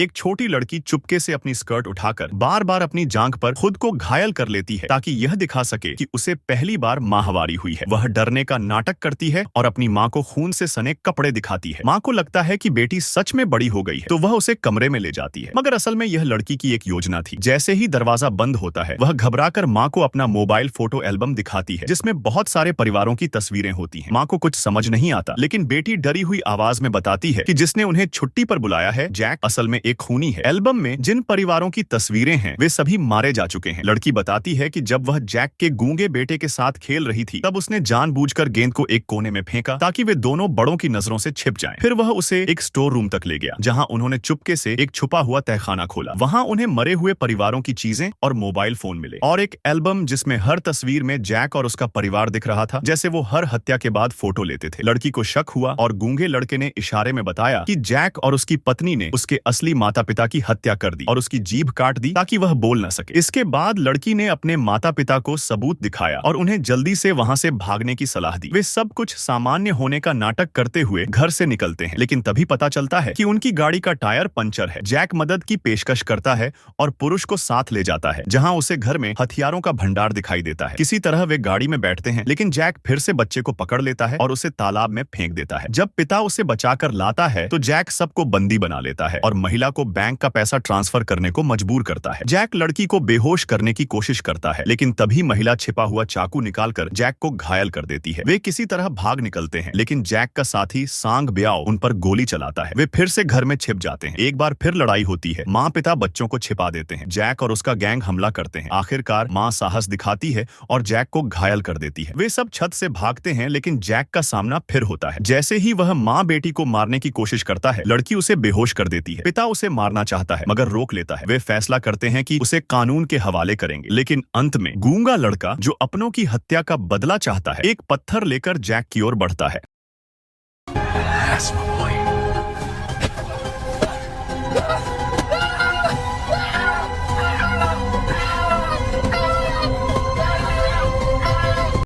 एक छोटी लड़की चुपके से अपनी स्कर्ट उठाकर बार बार अपनी जांघ पर खुद को घायल कर लेती है ताकि यह दिखा सके कि उसे पहली बार माहवारी हुई है। वह डरने का नाटक करती है और अपनी माँ को खून से सने कपड़े दिखाती है। माँ को लगता है कि बेटी सच में बड़ी हो गई है तो वह उसे कमरे में ले जाती है, मगर असल में यह लड़की की एक योजना थी। जैसे ही दरवाजा बंद होता है वह घबराकर माँ को अपना मोबाइल फोटो एल्बम दिखाती है जिसमें बहुत सारे परिवारों की तस्वीरें होती हैं। माँ को कुछ समझ नहीं आता, लेकिन बेटी डरी हुई आवाज में बताती है कि जिसने उन्हें छुट्टी पर बुलाया है जैक असल में एक खूनी है। एल्बम में जिन परिवारों की तस्वीरें हैं वे सभी मारे जा चुके हैं। लड़की बताती है कि जब वह जैक के गूंगे बेटे के साथ खेल रही थी तब उसने जानबूझकर गेंद को एक कोने में फेंका ताकि वे दोनों बड़ों की नजरों से छिप जाएं। फिर वह उसे एक स्टोर रूम तक ले गया जहां उन्होंने चुपके से एक छुपा हुआ तहखाना खोला। वहां उन्हें मरे हुए परिवारों की चीजें और मोबाइल फोन मिले और एक एल्बम जिसमें हर तस्वीर में जैक और उसका परिवार दिख रहा था, जैसे वो हर हत्या के बाद फोटो लेते थे। लड़की को शक हुआ और गूंगे लड़के ने इशारे में बताया कि जैक और उसकी पत्नी ने उसके असली माता पिता की हत्या कर दी और उसकी जीभ काट दी ताकि वह बोल न सके। इसके बाद लड़की ने अपने माता पिता को सबूत दिखाया और उन्हें जल्दी से वहां से भागने की सलाह दी। वे सब कुछ सामान्य होने का नाटक करते हुए घर से निकलते हैं, लेकिन तभी पता चलता है कि उनकी गाड़ी का टायर पंचर है। जैक मदद की पेशकश करता है और पुरुष को साथ ले जाता है जहां उसे घर में हथियारों का भंडार दिखाई देता है। किसी तरह वे गाड़ी में बैठते हैं, लेकिन जैक फिर से बच्चे को पकड़ लेता है और उसे तालाब में फेंक देता है। जब पिता उसे बचाकर लाता है तो जैक सबको बंदी बना लेता है और महिला को बैंक का पैसा ट्रांसफर करने को मजबूर करता है। जैक लड़की को बेहोश करने की कोशिश करता है, लेकिन तभी महिला छिपा हुआ चाकू निकालकर जैक को घायल कर देती है। वे किसी तरह भाग निकलते हैं, लेकिन जैक का साथी सांग ब्याओ उन पर गोली चलाता है। वे फिर से घर में छिप जाते हैं। एक बार फिर लड़ाई होती है। माँ पिता बच्चों को छिपा देते हैं। जैक और उसका गैंग हमला करते हैं। आखिरकार माँ साहस दिखाती है और जैक को घायल कर देती है। वे सब छत से भागते हैं, लेकिन जैक का सामना फिर होता है। जैसे ही वह माँ बेटी को मारने की कोशिश करता है, लड़की उसे बेहोश कर देती है। पिता उसे मारना चाहता है मगर रोक लेता है। वे फैसला करते हैं कि उसे कानून के हवाले करेंगे, लेकिन अंत में गूंगा लड़का जो अपनों की हत्या का बदला चाहता है एक पत्थर लेकर जैक की ओर बढ़ता है।